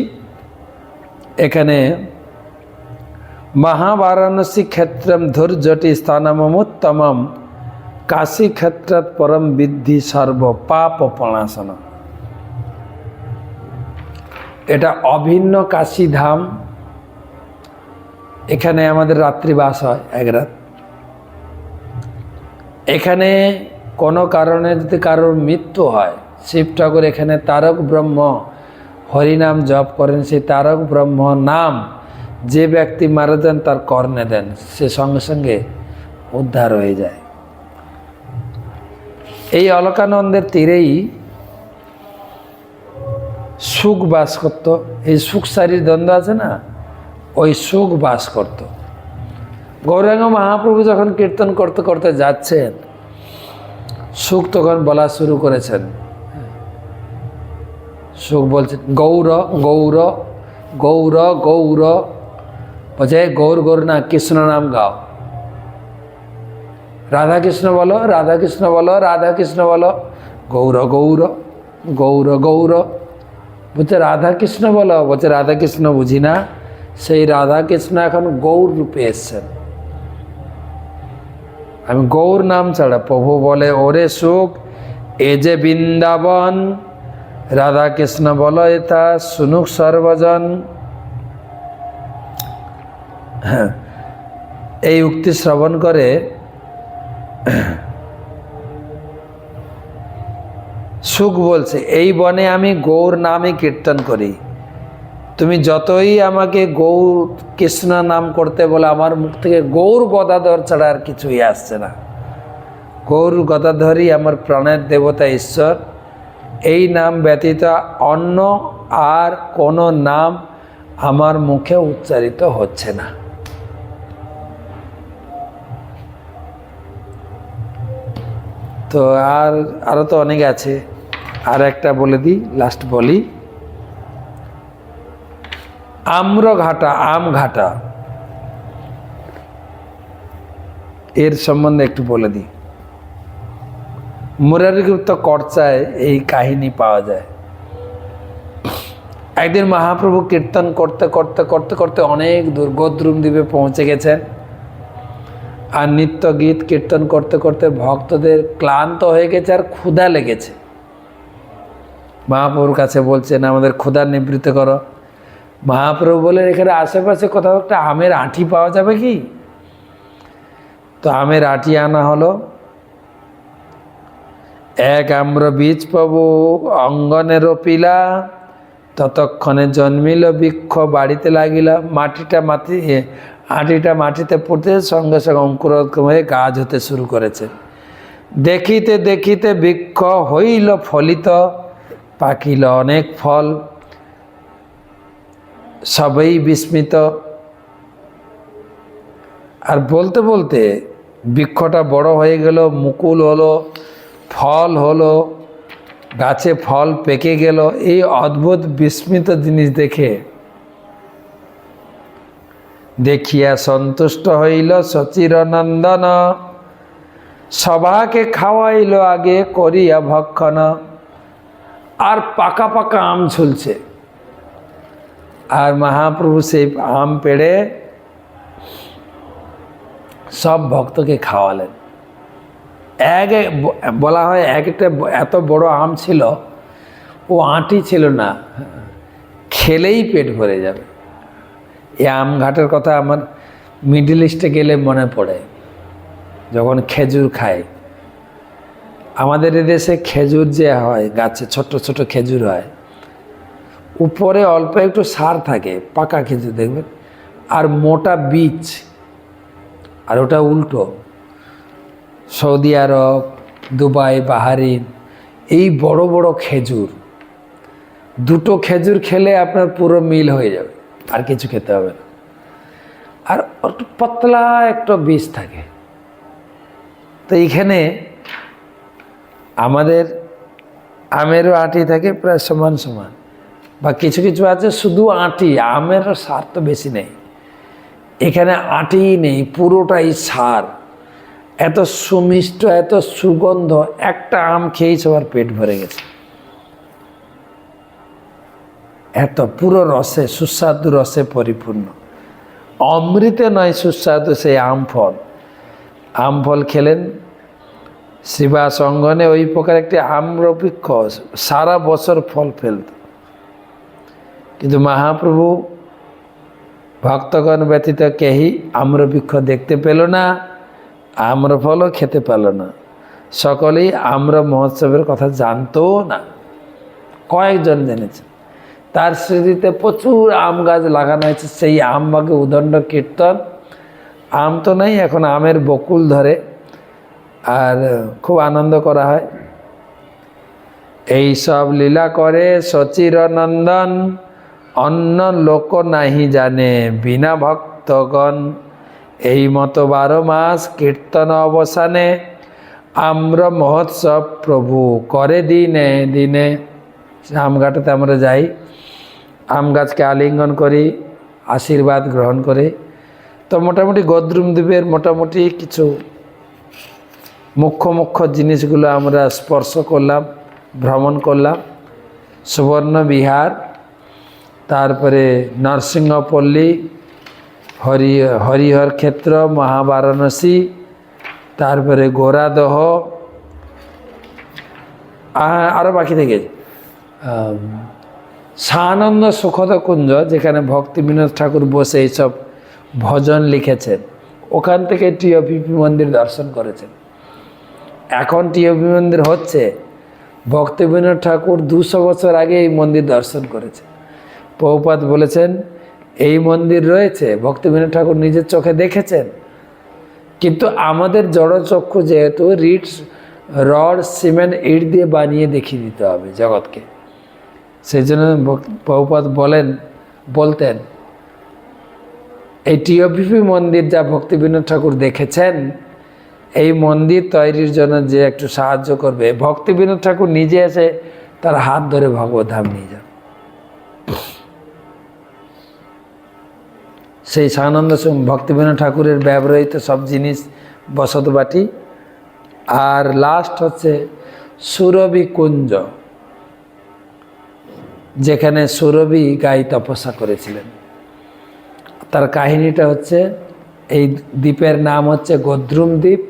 এখানে মহাবারাণসী ক্ষেত্রম ধৈর্যটি স্থানমুত্তমম কাশী ক্ষেত্রাৎ পরম বিদ্ধি সর্ব পাপ প্রণাশন। এটা অভিন্ন কাশী ধাম। এখানে আমাদের রাত্রিবাস হয় এক রাত। এখানে কোনো কারণে যদি কারোর মৃত্যু হয়, শিব ঠাকুর এখানে তারক ব্রহ্ম হরিনাম জপ করেন। সেই তারক ব্রহ্ম নাম যে ব্যক্তি মারা যান তার কর্ণে দেন, সে সঙ্গে সঙ্গে উদ্ধার হয়ে যায়। এই অলকানন্দের তীরেই সুখ বাস করত। এই সুখ সারির দ্বন্দ্ব আছে না, ওই সুখ বাস করত। গৌরাঙ্গ মহাপ্রভু যখন কীর্তন করতে করতে যাচ্ছেন, সুখ তখন বলা শুরু করেছেন। সুখ বলছে গৌর গৌর গৌর গৌর, বলছে গৌর গৌর না, কৃষ্ণ নাম গাও। রাধা কৃষ্ণ বলো, রাধা কৃষ্ণ বলো, রাধা কৃষ্ণ বলো। গৌর গৌর গৌর গৌর, বলছে রাধা কৃষ্ণ বলো। বলছে রাধা কৃষ্ণ বুঝি না। সেই রাধা কৃষ্ণ এখন গৌর রূপে এসছেন। আমি গৌর নাম ছাড়া, প্রভু বলে ওরে সুখ এ যে বৃন্দাবন, রাধা কৃষ্ণ বলো এটা শুনুক সর্বজন। এই উক্তি শ্রবণ করে সুখ বলছে এই বনে আমি গৌর নামে কীর্তন করি, তুমি যতই আমাকে গৌর কৃষ্ণ নাম করতে বলে আমার মুখ থেকে গৌর গদাধর ছাড়া আর কিছুই আসছে না। গৌর গদাধরই আমার প্রাণের দেবতা ঈশ্বর। এই নাম ব্যতীত অন্য আর কোনো নাম আমার মুখে উচ্চারিত হচ্ছে না। তো আরও তো অনেক আছে, আর একটা বলে দিই, লাস্ট বলি। আম্রঘাটা, আমঘাটা, এর সম্বন্ধে একটু বলে দিই। মুরারিগুপ্ত কর্চায় এই কাহিনী পাওয়া যায়। একদিন মহাপ্রভু কীর্তন করতে করতে করতে করতে অনেক দূর গদ্রুম দ্বীপে পৌঁছে গেছেন। আর নিত্য গীত কীর্তন করতে করতে ভক্তদের ক্লান্ত হয়ে গেছে আর ক্ষুধা লেগেছে। মহাপ্রভুর কাছে বলছেন আমাদের ক্ষুধা নিবৃত্ত করো। মহাপ্রভু বলেন এখানে আশেপাশে কোথাও একটা আমের আঁটি পাওয়া যাবে কি? তো আমের আঁটি আনা হলো। এক আম্র বীজ পাবো অঙ্গনে রোপিলা, ততক্ষণে জন্মিল বৃক্ষ বাড়িতে লাগিলা। আঁটিটা মাটিতে পড়তে সঙ্গে সঙ্গে অঙ্কুরোদ্গম হয়ে গাছ হতে শুরু করেছে। দেখিতে দেখিতে বৃক্ষ হইল ফলিত, পাকিল অনেক ফল, সবই বিস্মিত। আর বলতে বলতে বৃক্ষটা বড় হয়ে গেল, মুকুল হলো, ফল হলো, গাছে ফল পেকে গেল। এই অদ্ভুত বিস্মিত জিনিস দেখে দেখিয়া সন্তুষ্ট হইল সচিরনন্দন, সবাকে খাওয়াইল আগে করিয়া ভক্ষণ। আর পাকা পাকা আম ঝুলছে, আর মহাপ্রভু সেই আম পেড়ে সব ভক্তকে খাওয়ালেন। বলা হয় একটা এত বড় আম ছিল, ও আঁটি ছিল না, খেলেই পেট ভরে যাবে। এই আম ঘাটের কথা আমার মিডল ইস্টে গেলে মনে পড়ে, যখন খেজুর খায়। আমাদের এদেশে খেজুর যে হয় গাছে, ছোট ছোট খেজুর হয়, উপরে অল্প একটু সার থাকে, পাকা খেজুর দেখবেন, আর মোটা বীজ। আর ওটা উল্টো, সৌদি আরব, দুবাই, বাহারিন, এই বড় বড় খেজুর, দুটো খেজুর খেলে আপনার পুরো মিল হয়ে যাবে, আর কিছু খেতে হবে না। আর একটু পাতলা একটা বীজ থাকে। তো এইখানে আমাদের আমেরও আঁটি থাকে প্রায় সমান সমান, বা কিছু কিছু আছে শুধু আঁটি, আমের সার তো বেশি নেই। এখানে আঁটি নেই, পুরোটাই সার। এত সুমিষ্ট, এত সুগন্ধ, একটা আম খেয়েই সবার পেট ভরে গেছে। এত পুরো রসে, সুস্বাদু রসে পরিপূর্ণ। অমৃতে নয় সুস্বাদু সেই আম ফল। আম ফল খেলেন শ্রীবাস অঙ্গনে, ওই প্রকার একটি আম্রবৃক্ষ সারা বছর ফল ফেলত। কিন্তু মহাপ্রভু ভক্তগণ ব্যতীত কেহি আম্রবৃক্ষ দেখতে পেল না, আম্রফলও খেতে পেল না। সকলেই আম্র মহোৎসবের কথা জানতো না, কয়েকজন জেনেছে। তার স্মৃতিতে প্রচুর আম গাছ লাগানো হয়েছে, সেই আম বাগে উদণ্ড কীর্তন। আম তো নেই, এখন আমের বকুল ধরে, আর খুব আনন্দ করা হয়। এই সব লীলা করে সচিরনন্দন, অন্য লোক নাহি জানে বিনা ভক্তগণ। এই মতো 12 মাস কীর্তন অবসানে, আম্র মহোৎসব প্রভু করে দিনে দিনে। আমঘাটাতে আমরা যাই, আম গাছকে আলিঙ্গন করি, আশীর্বাদ গ্রহণ করি। তো মোটামুটি গদ্রুম দ্বীপের মোটামুটি কিছু মুখ্য মুখ্য জিনিসগুলো আমরা স্পর্শ করলাম, ভ্রমণ করলাম। সুবর্ণ বিহার, তারপরে নরসিংহপল্লী, হরিহর ক্ষেত্র, মহাবারাণসী, তারপরে গোরাদহ, আরও বাকি থেকে সানন্দ সুখদ কুঞ্জ, যেখানে ভক্তি বিনোদ ঠাকুর বসে এইসব ভজন লিখেছেন, ওখান থেকে টিওপিপি মন্দির দর্শন করেছেন। এখন টিওপি মন্দির হচ্ছে, ভক্তি বিনোদ ঠাকুর 200 বছর আগে এই মন্দির দর্শন করেছে। প্রভুপাদ বলেছেন এই মন্দির রয়েছে, ভক্তি বিনোদ ঠাকুর নিজের চোখে দেখেছেন। কিন্তু আমাদের জড়চক্ষু যেহেতু রড, সিমেন্ট, ইট দিয়ে বানিয়ে দেখিয়ে দিতে হবে জগৎকে, সেই জন্য প্রভুপাদ বলতেন এই টিওপিপি মন্দির যা ভক্তি বিনোদ ঠাকুর দেখেছেন, এই মন্দির তৈরির জন্য যে একটু সাহায্য করবে, ভক্তি বিনোদ ঠাকুর নিজে এসে তার হাত ধরে ভগবত ধাম নিয়ে যান। সেই সানন্দ ভক্তি বিনোদ ঠাকুরের ব্যবহৃত সব জিনিস, বসত বাটি। আর লাস্ট হচ্ছে সুরভি কুঞ্জ। যেখানে সুরভি গাই তপস্যা করেছিলেন। তার কাহিনীটা হচ্ছে, এই দ্বীপের নাম হচ্ছে গদ্রুম দ্বীপ।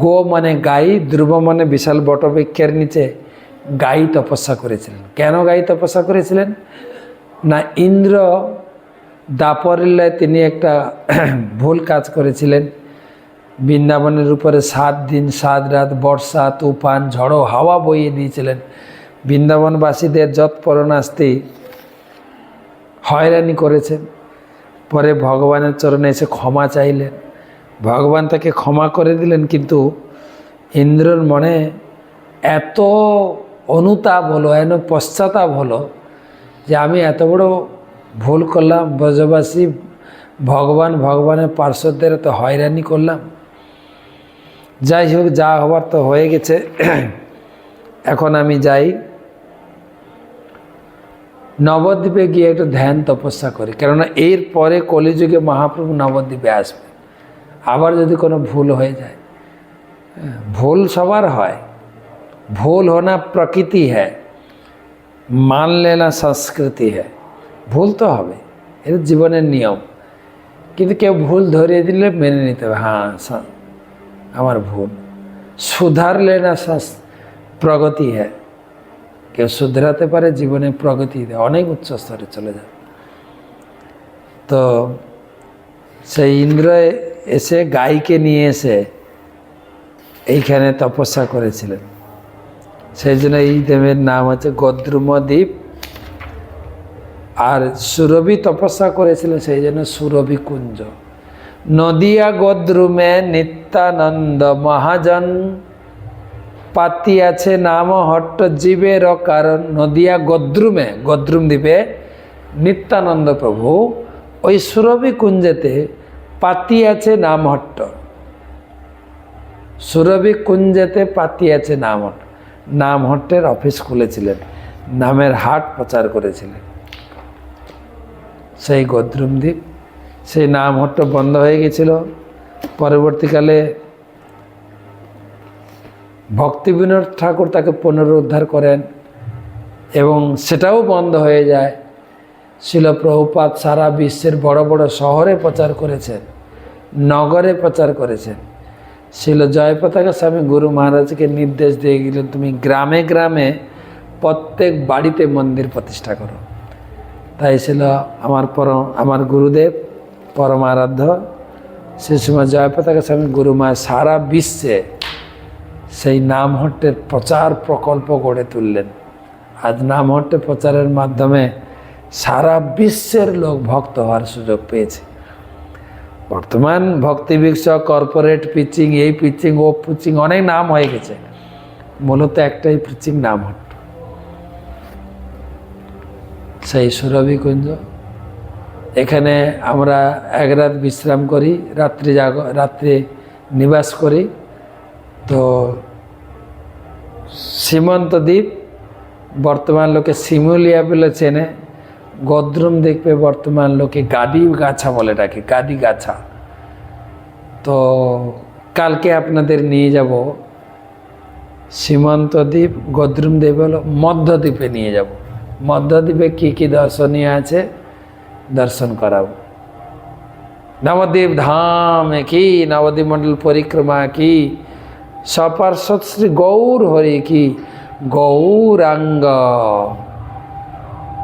গো মানে গাই, ধ্রুব মানে বিশাল বটবৃক্ষের নিচে গাই তপস্যা করেছিলেন। কেন গাই তপস্যা করেছিলেন? না, ইন্দ্র দাপরিল্লায় তিনি একটা ভুল কাজ করেছিলেন। বৃন্দাবনের উপরে 7 দিন 7 রাত বর্ষা, তুফান, ঝড়ো হাওয়া বইয়ে দিয়েছিলেন। বৃন্দাবনবাসীদের যৎপরণাস্তি হয়রানি করেছেন। পরে ভগবানের চরণে এসে ক্ষমা চাইলেন, ভগবান তাকে ক্ষমা করে দিলেন। কিন্তু ইন্দ্রর মনে এত অনুতাপ হলো, এত পশ্চাতাপ হলো যে আমি এত বড় ভুল করলাম, ব্রজবাসী ভগবানের পার্শ্বদের এত হয়রানি করলাম। যাই হোক, যা হবার তো হয়ে গেছে, এখন আমি যাই নবদ্বীপে গিয়ে একটু ধ্যান তপস্যা করি। কেননা এর পরে কলিযুগে মহাপ্রভু নবদ্বীপে আসবে। আবার যদি কোনো ভুল হয়ে যায়, ভুল সবার হয়, ভুল হোনা প্রকৃতি হ্যায়, মান লেনা সংস্কৃতি হ্যায়। ভুল তো হবে, এটা জীবনের নিয়ম। কিন্তু কেউ ভুল ধরিয়ে দিলে মেনে নিতে হবে, হ্যাঁ আমার ভুল। সুধার লেনা প্রগতি হ্যায়। কেউ শুধরাতে পারে, জীবনে প্রগতি দেয়, অনেক উচ্চ স্তরে চলে যায়। তো সেই ইন্দ্র এসে গাইকে নিয়ে এসে এইখানে তপস্যা করেছিলেন। সেই জন্য এই দ্বীপের নাম হচ্ছে গদ্রুম দ্বীপ। আর সুরভি তপস্যা করেছিলেন, সেই জন্য সুরভি কুঞ্জ। নদিয়া গদ্রুমে নিত্যানন্দ মহাজন, পাতি আছে নাম হট্ট জীবের কারণ। নদিয়া গদ্রুমে, গদ্রুম দ্বীপে নিত্যানন্দ প্রভু ওই সুরভি কুঞ্জেতে পাতি আছে নাম হট্ট। সুরভি কুঞ্জেতে পাতি আছে নাম হট্ট, নাম হট্টের অফিস খুলেছিলেন, নামের হাট প্রচার করেছিলেন সেই গদ্রুম দ্বীপ। সেই নাম হট্ট বন্ধ হয়ে গেছিল। পরবর্তীকালে ভক্তিবিনোদ ঠাকুর তাকে পুনরুদ্ধার করেন এবং সেটাও বন্ধ হয়ে যায়। শিল প্রভুপাদ সারা বিশ্বের বড় বড় শহরে প্রচার করেছেন, নগরে প্রচার করেছেন। শিল জয়পতাকা স্বামী গুরু মহারাজকে নির্দেশ দিয়ে গেলেন, তুমি গ্রামে গ্রামে প্রত্যেক বাড়িতে মন্দির প্রতিষ্ঠা করো। তাই ছিল আমার গুরুদেব পরমারাধ্য সে সময় জয়পতাকা স্বামী গুরু মা সারা বিশ্বে সেই নামহট্টের প্রচার প্রকল্প গড়ে তুললেন। আজ নামহট্টে প্রচারের মাধ্যমে সারা বিশ্বের লোক ভক্ত হওয়ার সুযোগ পেয়েছে। বর্তমান ভক্তি বিক্ষ, কর্পোরেট পিচিং, এই পিচিং, ও পিচিং, অনেক নাম হয়ে গেছে। মূলত একটাই পিচিং, নামহট্ট। সেই সুরভি কুঞ্জ, এখানে আমরা এক রাত বিশ্রাম করি, রাত্রে নিবাস করি। তো সীমন্ত দ্বীপ বর্তমান লোকে শিমুলিয়া বলে চেনে। গদ্রুম দ্বীপে বর্তমান লোকে গাদি গাছা বলে ডাকে, গাদি গাছা। তো কালকে আপনাদের নিয়ে যাব সীমন্ত দ্বীপ, গদ্রুম দ্বীপ হলো মধ্যদ্বীপে নিয়ে যাব। মধ্যদ্বীপে কী কী দর্শনীয় আছে দর্শন করাবো। নবদ্বীপ ধাম কি, নবদ্বীপ মণ্ডল পরিক্রমা কি, সপার্শ্বদ শ্রী গৌর হরি কি, গৌরাঙ্গ।